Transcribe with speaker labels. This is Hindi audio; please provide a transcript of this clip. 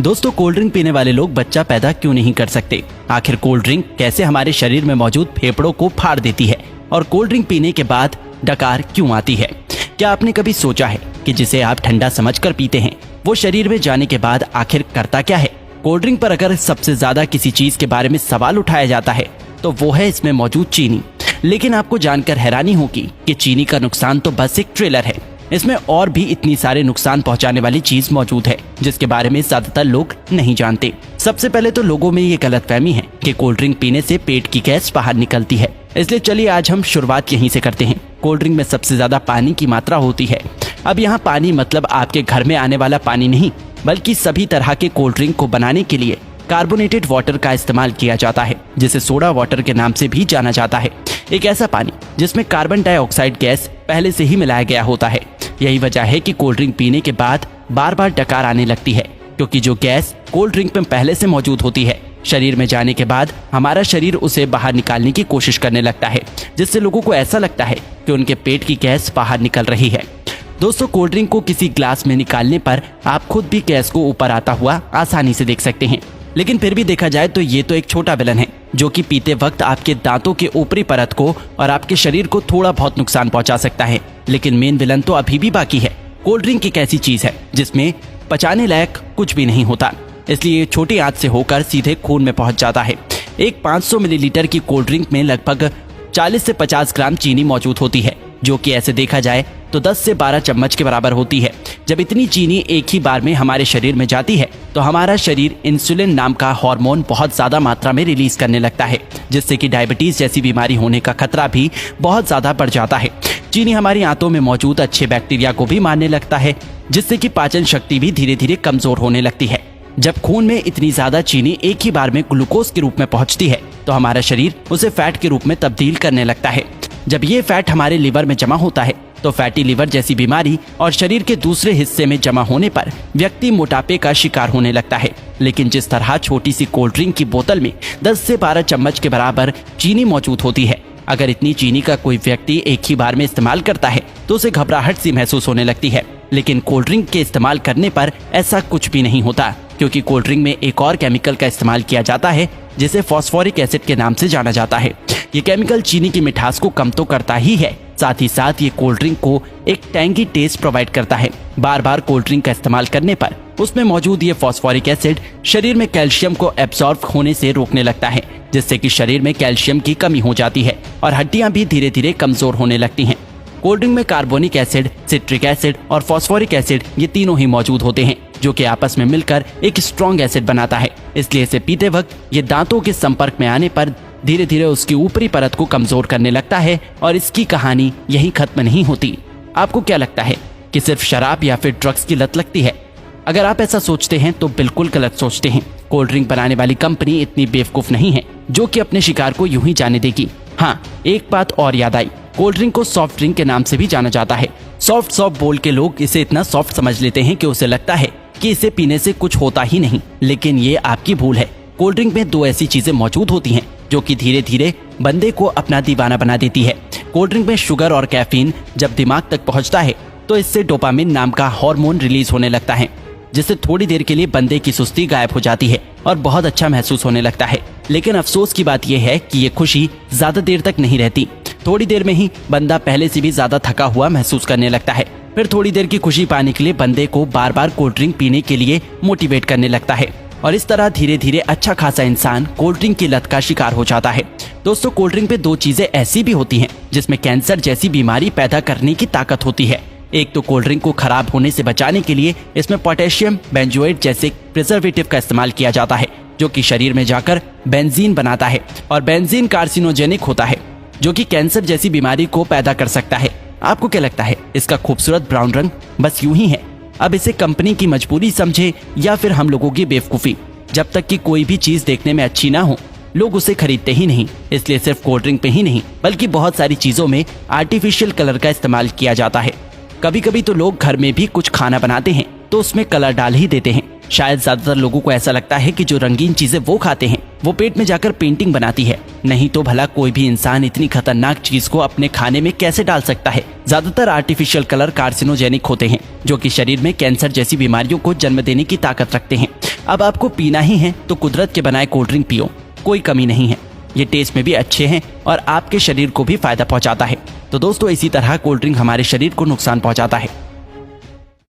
Speaker 1: दोस्तों, कोल्ड ड्रिंक पीने वाले लोग बच्चा पैदा क्यों नहीं कर सकते? आखिर कोल्ड ड्रिंक कैसे हमारे शरीर में मौजूद फेफड़ों को फाड़ देती है और कोल्ड ड्रिंक पीने के बाद डकार क्यों आती है? क्या आपने कभी सोचा है कि जिसे आप ठंडा समझकर पीते हैं वो शरीर में जाने के बाद आखिर करता क्या है? कोल्ड ड्रिंक पर अगर सबसे ज्यादा किसी चीज के बारे में सवाल उठाया जाता है तो वो है इसमें मौजूद चीनी। लेकिन आपको जानकर हैरानी होगी कि चीनी का नुकसान तो बस एक ट्रेलर है। इसमें और भी इतनी सारे नुकसान पहुंचाने वाली चीज मौजूद है जिसके बारे में ज्यादातर लोग नहीं जानते। सबसे पहले तो लोगों में ये गलतफहमी है कि कोल्ड ड्रिंक पीने से पेट की गैस बाहर निकलती है। इसलिए चलिए आज हम शुरुआत यहीं से करते हैं। कोल्ड ड्रिंक में सबसे ज्यादा पानी की मात्रा होती है। अब यहाँ पानी मतलब आपके घर में आने वाला पानी नहीं, बल्कि सभी तरह के कोल्ड ड्रिंक को बनाने के लिए कार्बोनेटेड वाटर का इस्तेमाल किया जाता है, जिसे सोडा वाटर के नाम से भी जाना जाता है। एक ऐसा पानी जिसमें कार्बन डाइऑक्साइड गैस पहले से ही मिलाया गया होता है। यही वजह है कि कोल्ड ड्रिंक पीने के बाद बार बार डकार आने लगती है, क्योंकि जो गैस कोल्ड ड्रिंक में पहले से मौजूद होती है शरीर में जाने के बाद हमारा शरीर उसे बाहर निकालने की कोशिश करने लगता है, जिससे लोगों को ऐसा लगता है कि उनके पेट की गैस बाहर निकल रही है। दोस्तों, कोल्ड ड्रिंक को किसी ग्लास में निकालने पर आप खुद भी गैस को ऊपर आता हुआ आसानी से देख सकते हैं। लेकिन फिर भी देखा जाए तो ये तो एक छोटा विलन है जो कि पीते वक्त आपके दांतों के ऊपरी परत को और आपके शरीर को थोड़ा बहुत नुकसान पहुंचा सकता है। लेकिन मेन विलन तो अभी भी बाकी है। कोल्ड ड्रिंक एक ऐसी चीज है जिसमें पचाने लायक कुछ भी नहीं होता, इसलिए ये छोटी आंच से होकर सीधे खून में पहुंच जाता है। एक 500 मिलीलीटर की कोल्ड ड्रिंक में लगभग 40 से 50 ग्राम चीनी मौजूद होती है, जो कि ऐसे देखा जाए तो 10 से 12 चम्मच के बराबर होती है। जब इतनी चीनी एक ही बार में हमारे शरीर में जाती है तो हमारा शरीर इंसुलिन नाम का हार्मोन बहुत ज्यादा मात्रा में रिलीज करने लगता है, जिससे कि डायबिटीज जैसी बीमारी होने का खतरा भी बहुत ज्यादा बढ़ जाता है। चीनी हमारी आंतों में मौजूद अच्छे बैक्टीरिया को भी मारने लगता है, जिससे कि पाचन शक्ति भी धीरे धीरे कमजोर होने लगती है। जब खून में इतनी ज्यादा चीनी एक ही बार में ग्लूकोज के रूप में पहुंचती है तो हमारा शरीर उसे फैट के रूप में तब्दील करने लगता है। जब ये फैट हमारे लिवर में जमा होता है तो फैटी लिवर जैसी बीमारी और शरीर के दूसरे हिस्से में जमा होने पर व्यक्ति मोटापे का शिकार होने लगता है। लेकिन जिस तरह छोटी सी कोल्ड ड्रिंक की बोतल में 10 से 12 चम्मच के बराबर चीनी मौजूद होती है, अगर इतनी चीनी का कोई व्यक्ति एक ही बार में इस्तेमाल करता है तो उसे घबराहट सी महसूस होने लगती है। लेकिन कोल्ड ड्रिंक के इस्तेमाल करने पर ऐसा कुछ भी नहीं होता, क्योंकि कोल्ड ड्रिंक में एक और केमिकल का इस्तेमाल किया जाता है जिसे फॉस्फोरिक एसिड के नाम से जाना जाता है। ये केमिकल चीनी की मिठास को कम तो करता ही है, साथ ही साथ ये कोल्ड ड्रिंक को एक टैंगी टेस्ट प्रोवाइड करता है। बार बार कोल्ड ड्रिंक का इस्तेमाल करने पर उसमें मौजूद ये फॉस्फोरिक एसिड शरीर में कैल्शियम को एब्सॉर्ब होने से रोकने लगता है, जिससे कि शरीर में कैल्शियम की कमी हो जाती है और हड्डियां भी धीरे धीरे कमजोर होने लगती हैं। कोल्ड ड्रिंक में कार्बोनिक एसिड, सिट्रिक एसिड और फॉस्फोरिक एसिड ये तीनों ही मौजूद होते हैं, जो कि आपस में मिलकर एक स्ट्रॉन्ग एसिड बनाता है। इसलिए इसे पीते वक्त ये दांतों के संपर्क में आने पर धीरे धीरे उसकी ऊपरी परत को कमजोर करने लगता है और इसकी कहानी यही खत्म नहीं होती। आपको क्या लगता है कि सिर्फ शराब या फिर ड्रग्स की लत लगती है? अगर आप ऐसा सोचते हैं तो बिल्कुल गलत सोचते हैं। कोल्ड ड्रिंक बनाने वाली कंपनी इतनी बेवकूफ नहीं है जो कि अपने शिकार को यूं ही जाने देगी। हाँ, एक बात और याद आई, कोल्ड ड्रिंक को सॉफ्ट ड्रिंक के नाम से भी जाना जाता है। सॉफ्ट बोल के लोग इसे इतना सॉफ्ट समझ लेते हैं कि उसे लगता है कि इसे पीने से कुछ होता ही नहीं, लेकिन ये आपकी भूल है। कोल्ड ड्रिंक में दो ऐसी चीजें मौजूद होती हैं जो कि धीरे धीरे बंदे को अपना दीवाना बना देती है। कोल्ड ड्रिंक में शुगर और कैफीन जब दिमाग तक पहुंचता है तो इससे डोपामिन नाम का हार्मोन रिलीज होने लगता है, जिससे थोड़ी देर के लिए बंदे की सुस्ती गायब हो जाती है और बहुत अच्छा महसूस होने लगता है। लेकिन अफसोस की बात यह है कि ये खुशी ज्यादा देर तक नहीं रहती। थोड़ी देर में ही बंदा पहले से भी ज्यादा थका हुआ महसूस करने लगता है। फिर थोड़ी देर की खुशी पाने के लिए बंदे को बार बार कोल्ड ड्रिंक पीने के लिए मोटिवेट करने लगता है और इस तरह धीरे धीरे अच्छा खासा इंसान कोल्ड ड्रिंक की लत का शिकार हो जाता है। दोस्तों, कोल्ड ड्रिंक पे दो चीजें ऐसी भी होती हैं जिसमें कैंसर जैसी बीमारी पैदा करने की ताकत होती है। एक तो कोल्ड ड्रिंक को खराब होने से बचाने के लिए इसमें पोटेशियम बेंजोएट जैसे प्रिजर्वेटिव का इस्तेमाल किया जाता है, जो कि शरीर में जाकर बेंजीन बनाता है और बेंजीन कार्सिनोजेनिक होता है, जो कि कैंसर जैसी बीमारी को पैदा कर सकता है। आपको क्या लगता है इसका खूबसूरत ब्राउन रंग बस यूं ही है? अब इसे कंपनी की मजबूरी समझे या फिर हम लोगों की बेवकूफी? जब तक कि कोई भी चीज देखने में अच्छी ना हो लोग उसे खरीदते ही नहीं। इसलिए सिर्फ कोल्ड ड्रिंक पे ही नहीं बल्कि बहुत सारी चीजों में आर्टिफिशियल कलर का इस्तेमाल किया जाता है। कभी कभी तो लोग घर में भी कुछ खाना बनाते हैं तो उसमें कलर डाल ही देते हैं। शायद ज्यादातर लोगों को ऐसा लगता है कि जो रंगीन चीजें वो खाते हैं वो पेट में जाकर पेंटिंग बनाती है। नहीं तो भला कोई भी इंसान इतनी खतरनाक चीज को अपने खाने में कैसे डाल सकता है? ज्यादातर आर्टिफिशियल कलर कार्सिनोजेनिक होते हैं जो कि शरीर में कैंसर जैसी बीमारियों को जन्म देने की ताकत रखते हैं। अब आपको पीना ही है तो कुदरत के बनाए कोल्ड ड्रिंक पियो, कोई कमी नहीं है। ये टेस्ट में भी अच्छे हैं और आपके शरीर को भी फायदा पहुंचाता है। तो दोस्तों इसी तरह कोल्ड ड्रिंक हमारे शरीर को नुकसान पहुंचाता है।